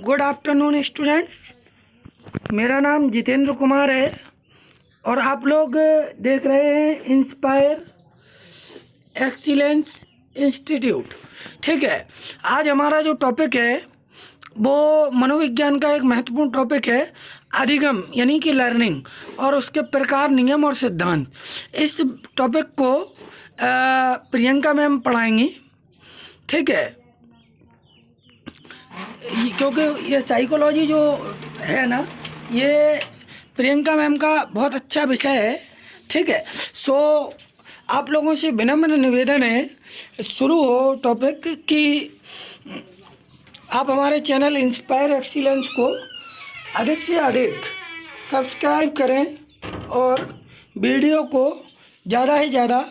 Good afternoon students. मेरा नाम जितेंद्र कुमार है और आप लोग देख रहे हैं इंस्पायर एक्सीलेंस इंस्टीट्यूट। ठीक है, आज हमारा जो टॉपिक है वो मनोविज्ञान का एक महत्वपूर्ण टॉपिक है, अधिगम यानी कि लर्निंग और उसके प्रकार, नियम और सिद्धांत। इस टॉपिक को प्रियंका मैम पढ़ाएंगी। ठीक है, क्योंकि ये साइकोलॉजी जो है ना, ये प्रियंका मैम का बहुत अच्छा विषय है। ठीक है, सो आप लोगों से विनम्र निवेदन है, शुरू हो टॉपिक कि आप हमारे चैनल इंस्पायर एक्सीलेंस को अधिक से अधिक सब्सक्राइब करें और वीडियो को ज़्यादा से ज़्यादा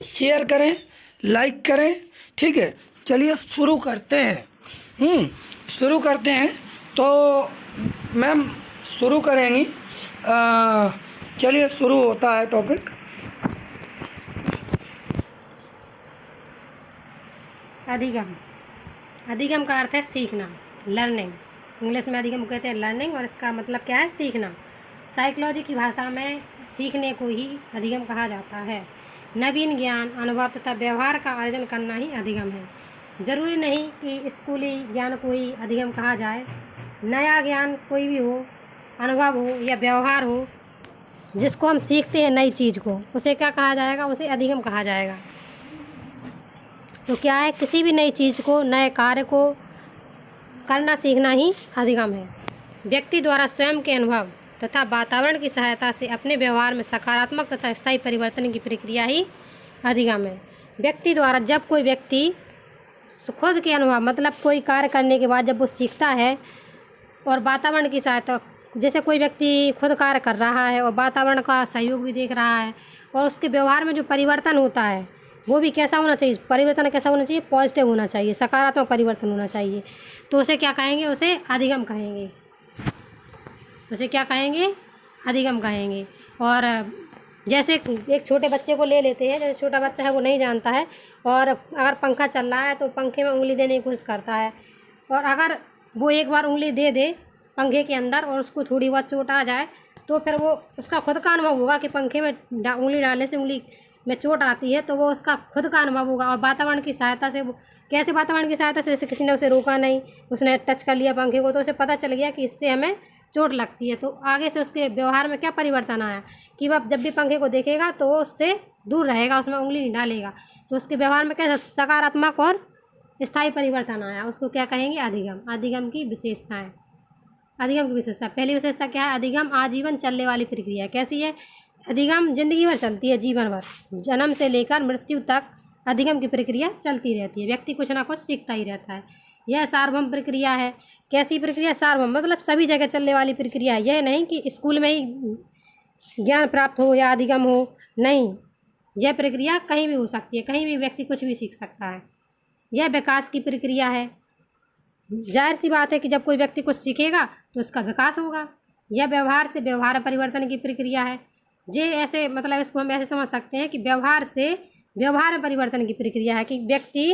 शेयर करें, लाइक करें। ठीक है, चलिए शुरू करते हैं। शुरू करते हैं तो मैम शुरू करेंगी। चलिए शुरू होता है टॉपिक। अधिगम। अधिगम का अर्थ है सीखना, लर्निंग। इंग्लिश में अधिगम कहते हैं लर्निंग, और इसका मतलब क्या है? सीखना। साइकोलॉजी की भाषा में सीखने को ही अधिगम कहा जाता है। नवीन ज्ञान, अनुभव तथा व्यवहार का अर्जन करना ही अधिगम है। ज़रूरी नहीं कि स्कूली ज्ञान को ही अधिगम कहा जाए। नया ज्ञान कोई भी हो, अनुभव हो या व्यवहार हो, जिसको हम सीखते हैं नई चीज़ को, उसे क्या कहा जाएगा? उसे अधिगम कहा जाएगा। तो क्या है? किसी भी नई चीज़ को, नए कार्य को करना सीखना ही अधिगम है। व्यक्ति द्वारा स्वयं के अनुभव तथा वातावरण की सहायता से अपने व्यवहार में सकारात्मक तथा स्थायी परिवर्तन की प्रक्रिया ही अधिगम है। व्यक्ति द्वारा, जब कोई व्यक्ति खुद के अनुभव मतलब कोई कार्य करने के बाद जब वो सीखता है और वातावरण की सहायता, जैसे कोई व्यक्ति खुद कार्य कर रहा है और वातावरण का सहयोग भी देख रहा है, और उसके व्यवहार में जो परिवर्तन होता है वो भी कैसा होना चाहिए? परिवर्तन कैसा होना चाहिए? पॉजिटिव होना चाहिए, सकारात्मक परिवर्तन होना चाहिए। तो उसे क्या कहेंगे? उसे अधिगम कहेंगे। उसे क्या कहेंगे? अधिगम कहेंगे। और जैसे एक छोटे बच्चे को ले लेते हैं, जैसे छोटा बच्चा है वो नहीं जानता है, और अगर पंखा चल रहा है तो पंखे में उंगली देने की कोशिश करता है, और अगर वो एक बार उंगली दे दे पंखे के अंदर और उसको थोड़ी बहुत चोट आ जाए, तो फिर वो उसका खुद का अनुभव होगा कि पंखे में उंगली डालने से उंगली में चोट आती है, तो वो उसका खुद का अनुभव होगा। और वातावरण की सहायता से, वो कैसे? वातावरण की सहायता से, जैसे किसी ने उसे रोका नहीं, उसने टच कर लिया पंखे को, तो उसे पता चल गया कि इससे हमें चोट लगती है। तो आगे से उसके व्यवहार में क्या परिवर्तन आया कि वह जब भी पंखे को देखेगा तो वो उससे दूर रहेगा, उसमें उंगली नहीं डालेगा। तो उसके व्यवहार में क्या सकारात्मक और स्थायी परिवर्तन आया। उसको क्या कहेंगे? अधिगम। अधिगम की विशेषताएँ। अधिगम की विशेषता, पहली विशेषता क्या है? अधिगम आजीवन चलने वाली प्रक्रिया। कैसी है? अधिगम जिंदगी भर चलती है, जीवन भर, जन्म से लेकर मृत्यु तक अधिगम की प्रक्रिया चलती रहती है। व्यक्ति कुछ ना कुछ सीखता ही रहता है। यह सार्वभौम प्रक्रिया है। कैसी प्रक्रिया? सार्वभौम मतलब सभी जगह चलने वाली प्रक्रिया है। यह नहीं कि स्कूल में ही ज्ञान प्राप्त हो या अधिगम हो, नहीं, यह प्रक्रिया कहीं भी हो सकती है, कहीं भी व्यक्ति कुछ भी सीख सकता है। यह विकास की प्रक्रिया है। जाहिर सी बात है कि जब कोई व्यक्ति कुछ सीखेगा तो उसका विकास होगा। यह व्यवहार से व्यवहार परिवर्तन की प्रक्रिया है। जे ऐसे मतलब इसको हम ऐसे समझ सकते हैं कि व्यवहार से व्यवहार में परिवर्तन की प्रक्रिया है, कि व्यक्ति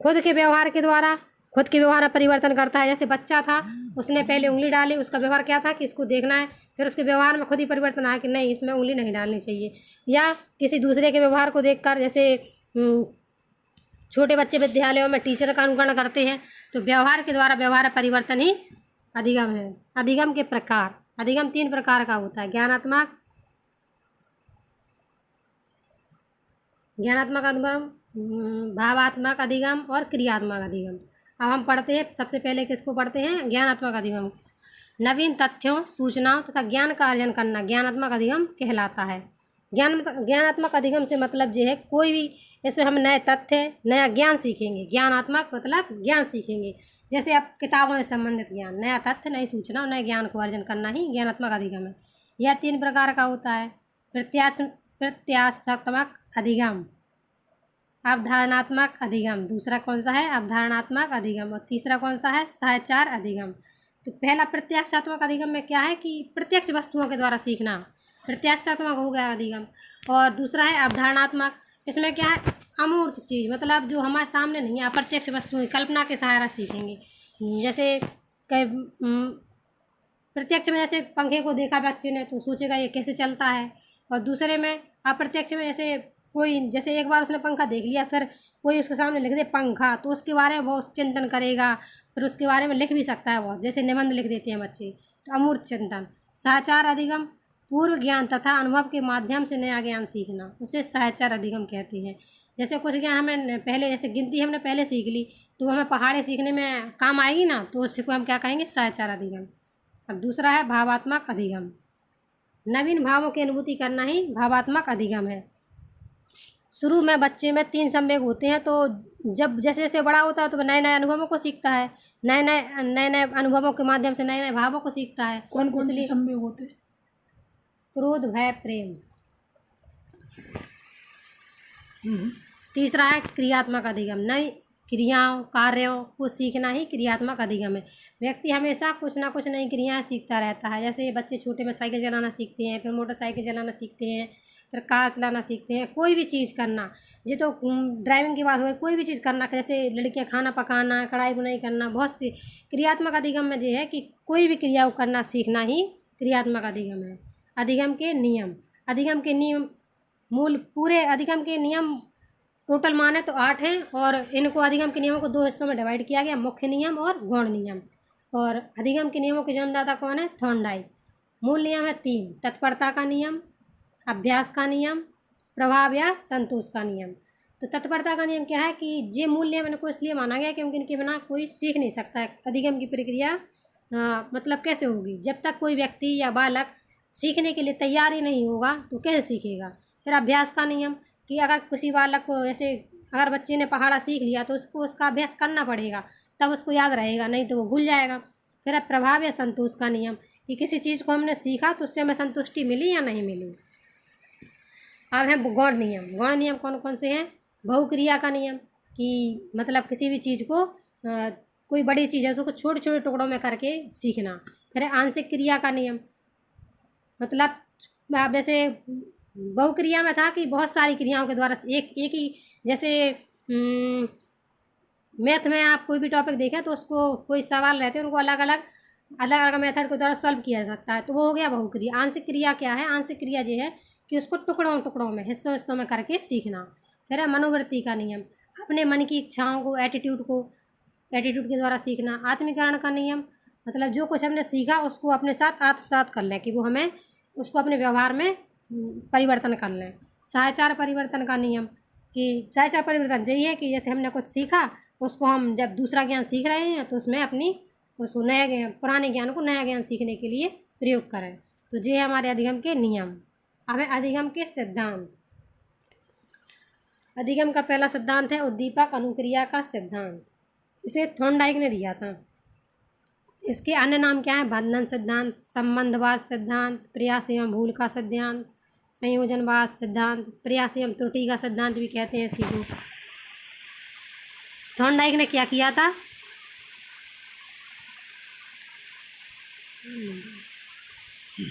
खुद के व्यवहार के द्वारा खुद के व्यवहार में परिवर्तन करता है। जैसे बच्चा था, उसने पहले उंगली डाली, उसका व्यवहार क्या था कि इसको देखना है, फिर उसके व्यवहार में खुद ही परिवर्तन आया कि नहीं, इसमें उंगली नहीं डालनी चाहिए। या किसी दूसरे के व्यवहार को देखकर, जैसे छोटे बच्चे विद्यालयों में टीचर का अनुकरण करते हैं, तो व्यवहार के द्वारा व्यवहार परिवर्तन ही अधिगम है। अधिगम के प्रकार, अधिगम 3 प्रकार का होता है: ज्ञानात्मक अधिगम, भावात्मक अधिगम और क्रियात्मक अधिगम। अब हम पढ़ते हैं, सबसे पहले किसको पढ़ते हैं? ज्ञानात्मक अधिगम। नवीन तथ्यों, सूचनाओं तथा ज्ञान का अर्जन करना ज्ञानात्मक अधिगम कहलाता है। ज्ञानात्मक अधिगम से मतलब जो है, कोई भी इसमें हम नए तथ्य, नया ज्ञान सीखेंगे। ज्ञानात्मक मतलब ज्ञान सीखेंगे, जैसे अब किताबों से संबंधित ज्ञान, नया तथ्य, नई सूचना, नए ज्ञान को अर्जन करना ही ज्ञानात्मक अधिगम है। यह 3 प्रकार का होता है: प्रत्याशात्मक अधिगम, अवधारणात्मक अधिगम, दूसरा कौन सा है? अवधारणात्मक अधिगम, और तीसरा कौन सा है? सहचार अधिगम। तो पहला प्रत्याशात्मक अधिगम में क्या है कि प्रत्यक्ष वस्तुओं के द्वारा सीखना, प्रत्याशात्मक हो गया अधिगम। और दूसरा है अवधारणात्मक, इसमें क्या है? अमूर्त चीज़, मतलब जो हमारे सामने नहीं है, अप्रत्यक्ष वस्तुएं, कल्पना के सहारा सीखेंगे। जैसे प्रत्यक्ष में जैसे पंखे को देखा बच्चे ने तो सोचेगा ये कैसे चलता है, और दूसरे में अप्रत्यक्ष में जैसे कोई जैसे एक बार उसने पंखा देख लिया, फिर कोई उसके सामने लिख दे पंखा तो उसके बारे में बहुत चिंतन करेगा, फिर उसके बारे में लिख भी सकता है बहुत, जैसे निबंध लिख देते हैं बच्चे। तो अमूर्त चिंतन। सहचार अधिगम पूर्व ज्ञान तथा अनुभव के माध्यम से नया ज्ञान सीखना, उसे सहचार अधिगम कहते हैं। जैसे कुछ ज्ञान हमें पहले जैसे गिनती हमने पहले सीख ली तो हमें पहाड़े सीखने में काम आएगी ना, तो उसी को हम क्या कहेंगे, सहचार अधिगम। अब दूसरा है भावात्मक अधिगम। नवीन भावों की अनुभूति करना ही भावात्मक अधिगम है। शुरू में बच्चे में 3 संवेग होते हैं, तो जब जैसे जैसे बड़ा होता है तो नए नए अनुभवों को सीखता है, नए नए अनुभवों के माध्यम से नए नए भावों को सीखता है। कौन कौन से संवेग होते हैं? क्रोध, भय, प्रेम। तीसरा है क्रियात्मक अधिगम। नई क्रियाओं कार्यों को सीखना ही क्रियात्मक अधिगम है। व्यक्ति हमेशा कुछ ना कुछ नई क्रियाएं सीखता रहता है। जैसे बच्चे छोटे में साइकिल चलाना सीखते हैं, फिर मोटरसाइकिल चलाना सीखते हैं, फिर कार चलाना सीखते हैं, कोई भी चीज़ करना, ये तो ड्राइविंग की बात हो गई, कोई भी चीज़ करना, जैसे लड़कियां खाना पकाना, कढ़ाई बुनाई करना, बहुत सी क्रियात्मक अधिगम में ये है कि कोई भी क्रिया को करना सीखना ही क्रियात्मक अधिगम है। अधिगम के नियम। अधिगम के नियम मूल पूरे अधिगम के नियम टोटल माने तो 8 हैं, और इनको अधिगम के नियमों को 2 हिस्सों में डिवाइड किया गया, मुख्य नियम और गौण नियम। और अधिगम के नियमों के जन्मदाता कौन है? थॉर्नडाइक। मूल नियम है 3, तत्परता का नियम, अभ्यास का नियम, प्रभाव या संतोष का नियम। तो तत्परता का नियम क्या है कि ये मूल नियम इनको इसलिए माना गया क्योंकि इनके बिना कोई सीख नहीं सकता है। अधिगम की प्रक्रिया मतलब कैसे होगी? जब तक कोई व्यक्ति या बालक सीखने के लिए तैयार ही नहीं होगा तो कैसे सीखेगा। फिर अभ्यास का नियम कि अगर किसी बालक को जैसे अगर बच्चे ने पहाड़ा सीख लिया तो उसको उसका अभ्यास करना पड़ेगा, तब उसको याद रहेगा, नहीं तो वो भूल जाएगा। फिर अब प्रभाव या संतोष का नियम कि किसी चीज़ को हमने सीखा तो उससे हमें संतुष्टि मिली या नहीं मिली। अब है गौण नियम। गौण नियम कौन कौन से हैं? बहुक्रिया का नियम कि मतलब किसी भी चीज़ को कोई बड़ी चीज़ है उसको छोटे छोटे टुकड़ों में करके सीखना। फिर है आंशिक क्रिया का नियम, मतलब आप जैसे बहुक्रिया में था कि बहुत सारी क्रियाओं के द्वारा एक ही, जैसे मैथ में आप कोई भी टॉपिक देखें तो उसको कोई सवाल रहते हैं उनको अलग अलग मेथड के द्वारा सॉल्व किया जा सकता है, तो वो हो गया बहुक्रिया। आंशिक क्रिया क्या है? आंशिक क्रिया ये है कि उसको टुकड़ों में हिस्सों में करके सीखना। फिर है मनोवृत्ति का नियम, अपने मन की इच्छाओं को एटीट्यूड के द्वारा सीखना। आत्मीकरण का नियम मतलब जो कुछ हमने सीखा उसको अपने साथ आत्मसात कर लें कि वो हमें उसको अपने व्यवहार में परिवर्तन कर लें। सहचार परिवर्तन का नियम कि सहचार परिवर्तन यही है कि जैसे हमने कुछ सीखा उसको हम जब दूसरा ज्ञान सीख रहे हैं तो उसमें अपनी उसको पुराने ज्ञान को नया ज्ञान सीखने के लिए प्रयोग करें। तो ये है हमारे अधिगम के नियम। अब है अधिगम के सिद्धांत। अधिगम का पहला सिद्धांत है उद्दीपक अनुक्रिया का सिद्धांत। इसे थॉर्नडाइक ने दिया था। इसके अन्य नाम क्या है? बंधन सिद्धांत, संबंधवाद सिद्धांत, प्रयास एवं भूल का सिद्धांत, संयोजनवाद सिद्धांत, प्रयास एवं त्रुटि का सिद्धांत भी कहते हैं इसी को। थॉर्नडाइक ने क्या किया था?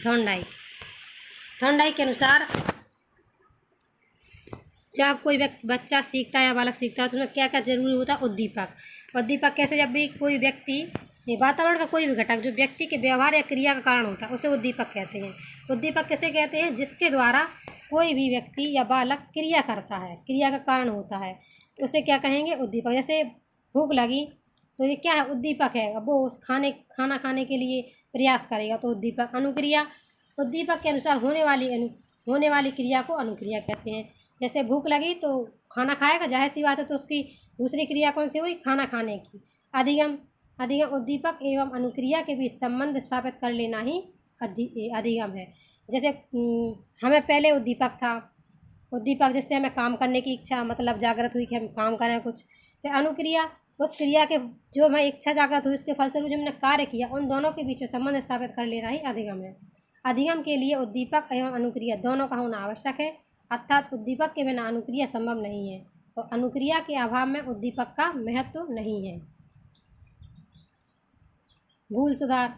थॉर्नडाइक के अनुसार जब कोई बच्चा सीखता है या बालक सीखता है तो उसमें क्या क्या जरूरी होता है? उद्दीपक कैसे? जब भी कोई व्यक्ति वातावरण का कोई भी घटक जो व्यक्ति के व्यवहार या क्रिया का कारण होता है उसे उद्दीपक कहते हैं। उद्दीपक किसे कहते हैं? जिसके द्वारा कोई भी व्यक्ति या बालक क्रिया करता है, क्रिया का कारण होता है, तो उसे क्या कहेंगे? उद्दीपक। जैसे भूख लगी तो ये क्या है? उद्दीपक है। अब वो उस खाना खाने के लिए प्रयास करेगा तो उद्दीपक। अनुक्रिया, उद्दीपक के अनुसार होने वाली क्रिया को अनुक्रिया कहते हैं। जैसे भूख लगी तो खाना खाएगा, जाहिर सी बात है, तो उसकी दूसरी क्रिया कौन सी हुई? खाना खाने की। अधिगम उद्दीपक एवं अनुक्रिया के बीच संबंध स्थापित कर लेना ही अधिगम है। जैसे हमें पहले उद्दीपक था, उद्दीपक जिससे हमें काम करने की इच्छा मतलब जागृत हुई कि हम काम करें कुछ। फिर अनुक्रिया, उस क्रिया के जो हमें इच्छा जागृत हुई उसके फलस्वरूप जो हमने कार्य किया, उन दोनों के बीच में संबंध स्थापित कर लेना ही अधिगम है। अधिगम के लिए उद्दीपक एवं अनुक्रिया दोनों का होना आवश्यक है, अर्थात उद्दीपक के बिना अनुक्रिया संभव नहीं है और अनुक्रिया के अभाव में उद्दीपक का महत्व नहीं है। भूल सुधार,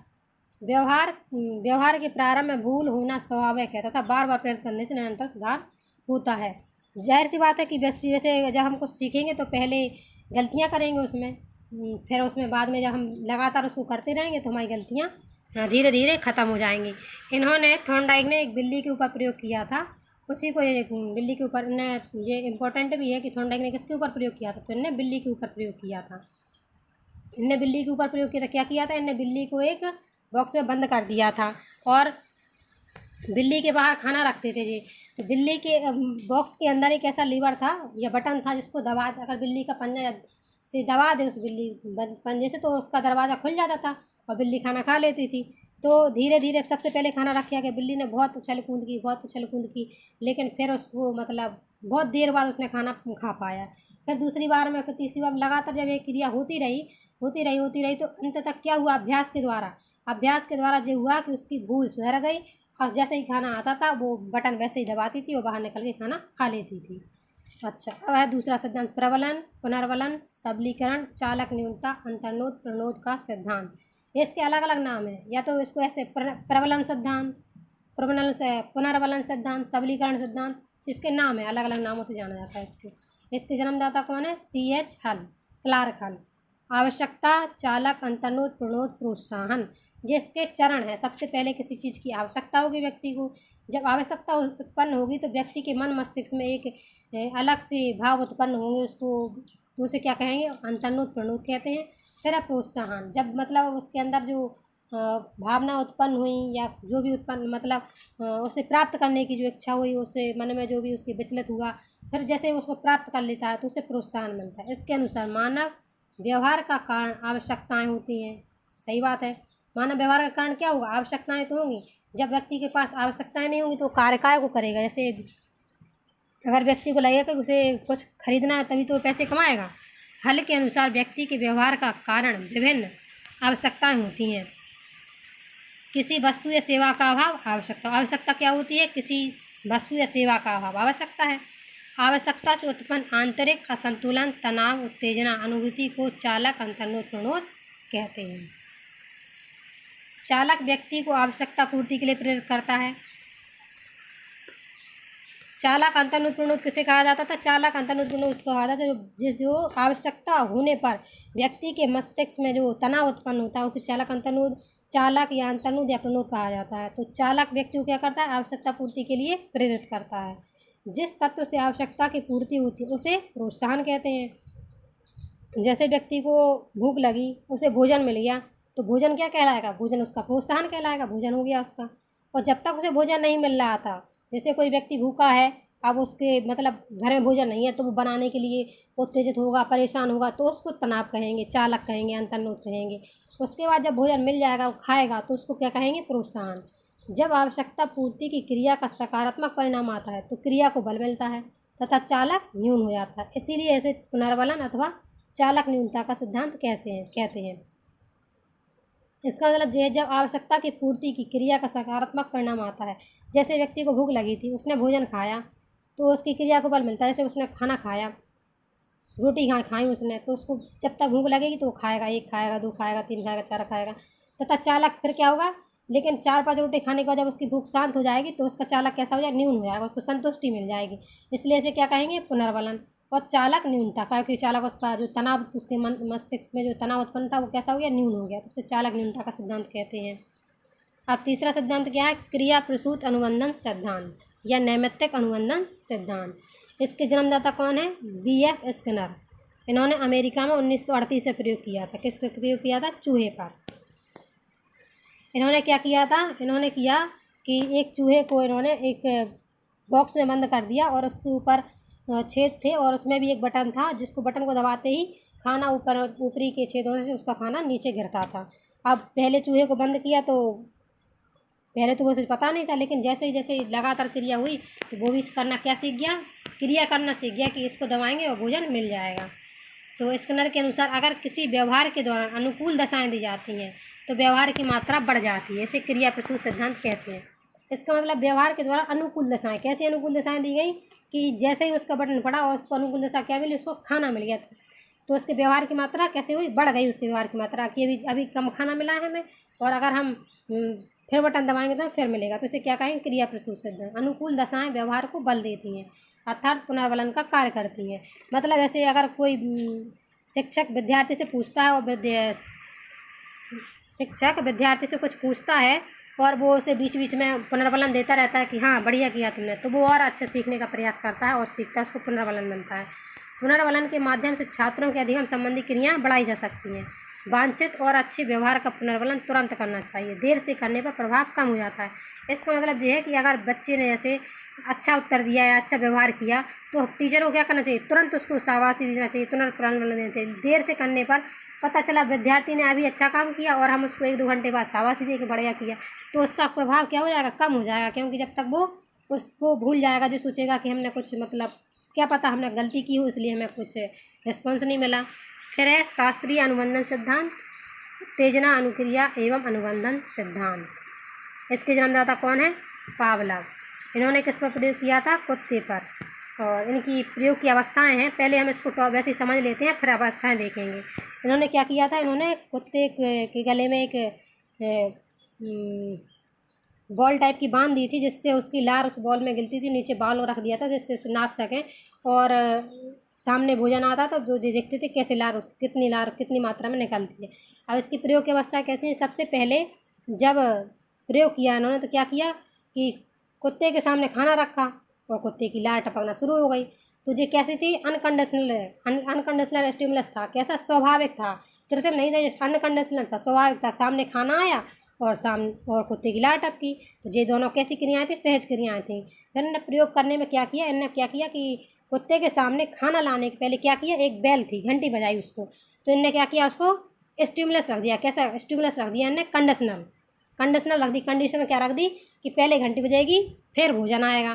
व्यवहार के प्रारंभ में भूल होना स्वाभाविक है तथा बार बार प्रयत्न करने से निरंतर सुधार होता है। जाहिर सी बात है कि व्यक्ति जैसे जब हम कुछ सीखेंगे तो पहले गलतियां करेंगे उसमें, फिर उसमें बाद में जब हम लगातार उसको करते रहेंगे तो हमारी गलतियाँ धीरे धीरे ख़त्म हो जाएंगी। इन्होंने थॉर्नडाइक ने एक बिल्ली के ऊपर प्रयोग किया था, उसी को ये बिल्ली के ऊपर ने ये इम्पोर्टेंट भी है कि थॉर्नडाइक ने किसके ऊपर प्रयोग किया था, तो इनने बिल्ली के ऊपर प्रयोग किया था। इनने बिल्ली के ऊपर प्रयोग किया था। क्या किया था? इनने बिल्ली को एक बॉक्स में बंद कर दिया था और बिल्ली के बाहर खाना रखते थे जी। तो बिल्ली के बॉक्स के अंदर एक ऐसा लीवर था या बटन था जिसको दबा, अगर बिल्ली का पंजा से दबा दे उस बिल्ली पंजे से, तो उसका दरवाज़ा खुल जाता था और बिल्ली खाना खा लेती थी। तो धीरे धीरे सबसे पहले खाना रख किया कि बिल्ली ने बहुत उछल कूद की, लेकिन फिर उसको मतलब बहुत देर बाद उसने खाना खा पाया। फिर दूसरी बार में, फिर तीसरी बार में, लगातार जब ये क्रिया होती रही तो अंत तक क्या हुआ? अभ्यास के द्वारा ये हुआ कि उसकी भूल सुधर गई और जैसे ही खाना आता था वो बटन वैसे ही दबाती थी और बाहर निकल के खाना खा लेती थी। अच्छा, अब है दूसरा सिद्धांत, प्रबलन, पुनर्बलन, सबलीकरण, चालक न्यूनता, अंतर्नोद, प्रणोद का सिद्धांत। इसके अलग अलग नाम है, या तो इसको ऐसे प्रबलन सिद्धांत, प्रबलन से पुनर्बलन सिद्धांत, सबलीकरण सिद्धांत, इसके नाम है, अलग अलग नामों से जाना जाता है इसको। इसके जन्मदाता कौन है? C.H. हल, क्लार्क हल। आवश्यकता, चालक, अंतर्नोद, प्रणोद, प्रोत्साहन, ये इसके चरण है। सबसे पहले किसी चीज़ की आवश्यकता होगी व्यक्ति को, जब आवश्यकता उत्पन्न होगी तो व्यक्ति के मन मस्तिष्क में एक अलग से भाव उत्पन्न होंगे, उसको तो उसे क्या कहेंगे? अंतर्नोद, प्रणोद कहते हैं। फिर है प्रोत्साहन, जब मतलब उसके अंदर जो भावना उत्पन्न हुई या जो भी उत्पन्न मतलब उसे प्राप्त करने की जो इच्छा हुई, उसे मन में जो भी उसकी विचलित हुआ, फिर जैसे उसको प्राप्त कर लेता है तो उसे प्रोत्साहन मिलता है। इसके अनुसार मानव व्यवहार का कारण आवश्यकताएं होती हैं। सही बात है, मानव व्यवहार का कारण क्या होगा? आवश्यकताएं तो होंगी। जब व्यक्ति के पास आवश्यकताएं नहीं होंगी तो कार्य काय को करेगा? जैसे अगर व्यक्ति को लगेगा कि उसे कुछ खरीदना है तभी तो वो पैसे कमाएगा। हल के अनुसार व्यक्ति के व्यवहार का कारण विभिन्न आवश्यकताएं होती हैं। किसी वस्तु या सेवा का अभाव, आवश्यकता क्या होती है? किसी वस्तु या सेवा का अभाव आवश्यकता है। आवश्यकता से उत्पन्न आंतरिक असंतुलन, तनाव, उत्तेजना, अनुभूति को चालक, अंतर्नोद, प्रणोद कहते हैं। चालक व्यक्ति को आवश्यकता पूर्ति के लिए प्रेरित करता है। चालक, अंतर्नोद, प्रणोद किसे कहा जाता था? चालक, अंतर्नोद, प्रणोद उसको कहा जाता है जो आवश्यकता होने पर व्यक्ति के मस्तिष्क में जो तनाव उत्पन्न होता है उसे चालक, अंतर्नोद, चालक या अंतर्नोद या प्रणोद कहा जाता है। तो चालक व्यक्ति को क्या करता है? आवश्यकता पूर्ति के लिए प्रेरित करता है। जिस तत्व से आवश्यकता की पूर्ति होती है उसे प्रोत्साहन कहते हैं। जैसे व्यक्ति को भूख लगी, उसे भोजन मिल गया, तो भोजन क्या कहलाएगा? भोजन उसका प्रोत्साहन कहलाएगा, भोजन हो गया उसका। और जब तक उसे भोजन नहीं मिल रहा था, जैसे कोई व्यक्ति भूखा है, अब उसके मतलब घर में भोजन नहीं है तो वो बनाने के लिए उत्तेजित होगा, परेशान होगा, तो उसको तनाव कहेंगे, चालक कहेंगे, अंतर्नोद कहेंगे। उसके बाद जब भोजन मिल जाएगा, वो खाएगा, तो उसको क्या कहेंगे? प्रोत्साहन। जब आवश्यकता पूर्ति की क्रिया का सकारात्मक परिणाम आता है तो क्रिया को बल मिलता है तथा चालक न्यून हो जाता है। इसीलिए ऐसे पुनर्बलन अथवा चालक न्यूनता का सिद्धांत कहते हैं। इसका मतलब ये है, जब आवश्यकता की पूर्ति की क्रिया का सकारात्मक परिणाम आता है, जैसे व्यक्ति को भूख लगी थी, उसने भोजन खाया तो उसकी क्रिया को बल मिलता है। जैसे उसने खाना खाया, रोटी खाई उसने, तो उसको जब तक भूख लगेगी तो वो खाएगा, 1 खाएगा, 2 खाएगा, 3 खाएगा, 4 खाएगा, तथा चालक फिर क्या होगा? लेकिन 4-5 रोटी खाने के बाद जब उसकी भूख शांत हो जाएगी तो उसका चालक कैसा हो जाएगा? न्यून हो जाएगा, उसको संतुष्टि मिल जाएगी। इसलिए इसे क्या कहेंगे? पुनर्बलन। और चालक न्यूनता, क्योंकि चालक उसका जो तनाव, उसके मस्तिष्क में जो तनाव उत्पन्न था वो कैसा हो गया? न्यून हो गया, तो उसे चालक न्यूनता का सिद्धांत कहते हैं। अब तीसरा सिद्धांत क्या है? क्रिया प्रसूत अनुबंधन सिद्धांत या नैमित्तिक अनुबंधन सिद्धांत। इसके जन्मदाता कौन है? B.F. स्किनर। इन्होंने अमेरिका में 1938 में प्रयोग किया था। किस पर प्रयोग किया था? चूहे पर। इन्होंने क्या किया था? इन्होंने किया कि एक चूहे को इन्होंने एक बॉक्स में बंद कर दिया और उसके ऊपर छेद थे और उसमें भी एक बटन था, जिसको बटन को दबाते ही खाना ऊपरी के छेदों से उसका खाना नीचे गिरता था। अब पहले चूहे को बंद किया तो पहले तो उसे पता नहीं था, लेकिन जैसे ही लगातार क्रिया हुई तो वो भी करना क्या सीख गया? क्रिया करना सीख गया कि इसको दबाएंगे और भोजन मिल जाएगा। तो स्किनर के अनुसार अगर किसी व्यवहार के दौरान अनुकूल दशाएं दी जाती हैं तो व्यवहार की मात्रा बढ़ जाती है। इसे क्रिया प्रसूत सिद्धांत कहते हैं। इसका मतलब व्यवहार के द्वारा अनुकूल दशाएं, कैसी अनुकूल दशाएं दी गई कि जैसे ही उसका बटन पड़ा और उसको अनुकूल दशा क्या मिली? उसको खाना मिल गया, तो उसके व्यवहार की मात्रा कैसे हुई? बढ़ गई उसके व्यवहार की मात्रा कि अभी कम खाना मिला है हमें, और अगर हम फिर बटन दबाएंगे तो फिर मिलेगा। तो इसे क्या कहेंगे? क्रिया प्रसूत सिद्धांत। अनुकूल दशाएं व्यवहार को बल देती हैं, अर्थात पुनर्बलन का कार्य करती हैं। मतलब ऐसे अगर कोई शिक्षक विद्यार्थी से पूछता है और शिक्षक विद्यार्थी से कुछ पूछता है और वो उसे बीच बीच में पुनर्बलन देता रहता है कि हाँ बढ़िया किया तुमने, तो वो और अच्छे सीखने का प्रयास करता है और सीखता है, उसको पुनर्बलन मिलता है। पुनर्बलन के माध्यम से छात्रों के अधिगम संबंधी क्रियाएं बढ़ाई जा सकती हैं। वांछित और अच्छे व्यवहार का पुनर्बलन तुरंत करना चाहिए, देर से करने पर प्रभाव कम हो जाता है। इसका मतलब ये है कि अगर बच्चे ने जैसे अच्छा उत्तर दिया या अच्छा व्यवहार किया तो टीचर को क्या करना चाहिए, तुरंत उसको शाबाशी देना चाहिए, तुरंत पुनर्बलन देना चाहिए। देर से करने पर पता चला विद्यार्थी ने अभी अच्छा काम किया और हम उसको 1-2 घंटे बाद शाबाशी दे के बढ़िया किया, तो उसका प्रभाव क्या हो जाएगा, कम हो जाएगा, क्योंकि जब तक वो उसको भूल जाएगा, जो सोचेगा कि हमने कुछ मतलब क्या पता हमने गलती की हो इसलिए हमें कुछ रिस्पॉन्स नहीं मिला। फिर है शास्त्रीय अनुबंधन सिद्धांत, उत्तेजना अनुक्रिया एवं अनुबंधन सिद्धांत। इसके जन्मदाता कौन है, पावलोव। इन्होंने किस पर प्रयोग किया था, कुत्ते पर। और इनकी प्रयोग की अवस्थाएं हैं, पहले हम इसको वैसे ही समझ लेते हैं फिर अवस्थाएं देखेंगे। इन्होंने क्या किया था, इन्होंने कुत्ते के गले में एक बॉल टाइप की बांध दी थी जिससे उसकी लार उस बॉल में गिरती थी, नीचे बाल रख दिया था जिससे उसे नाप सकें और सामने भोजन आता तो जो देखते थे कैसे लार कितनी मात्रा में निकलती है। अब इसकी प्रयोग की अवस्था कैसी है, सबसे पहले जब प्रयोग किया इन्होंने तो क्या किया कि कुत्ते के सामने खाना रखा और कुत्ते की लार टपकना शुरू हो गई। तो ये कैसी थी, अनकंडीशनल स्टिमुलस था, कैसा स्वाभाविक था, कृत्रिम नहीं था, अनकंडीशनल था, स्वाभाविक था। सामने खाना आया और कुत्ते की लार टपकी, तो ये दोनों कैसी क्रियाएं थी, सहज क्रियाएं थी। फिर इन्होंने प्रयोग करने में क्या किया, इन्होंने क्या किया कि कुत्ते के सामने खाना लाने के पहले क्या किया, एक बेल थी, घंटी बजाई उसको, तो इनने क्या किया, उसको स्टिमुलस रख दिया। कैसा स्टिमुलस रख दिया इनने, कंडीशनल रख दी। कंडीशन क्या रख दी कि पहले घंटी बजेगी फिर भोजन आएगा।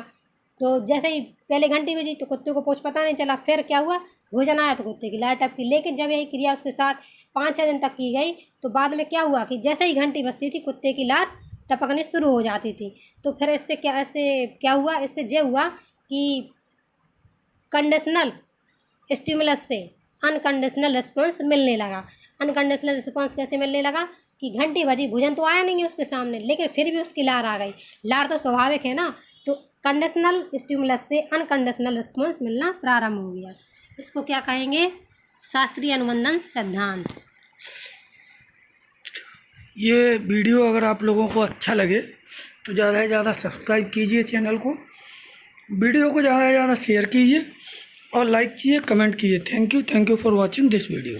तो जैसे ही पहले घंटी बजी तो कुत्ते को कुछ पता नहीं चला, फिर क्या हुआ, भोजन आया तो कुत्ते की लार टपकी। लेकिन जब यही क्रिया उसके साथ 5-6 दिन तक की गई तो बाद में क्या हुआ कि जैसे ही घंटी बजती थी कुत्ते की लार टपकनी शुरू हो जाती थी। तो फिर इससे क्या हुआ, इससे ये हुआ कि कंडीशनल स्टिमुलस से अनकंडीशनल रिस्पॉन्स मिलने लगा। अनकंडीशनल रिस्पॉन्स कैसे मिलने लगा कि घंटी बजी, भोजन तो आया नहीं है उसके सामने, लेकिन फिर भी उसकी लार आ गई। लार तो स्वाभाविक है ना, तो कंडीशनल स्टिमुलस से अनकंडीशनल रिस्पॉन्स मिलना प्रारंभ हो गया। इसको क्या कहेंगे, शास्त्रीय अनुबंधन सिद्धांत। ये वीडियो अगर आप लोगों को अच्छा लगे तो ज़्यादा से ज़्यादा सब्सक्राइब कीजिए चैनल को, वीडियो को ज़्यादा से ज़्यादा शेयर कीजिए और लाइक कीजिए, कमेंट कीजिए। Thank you for watching this video.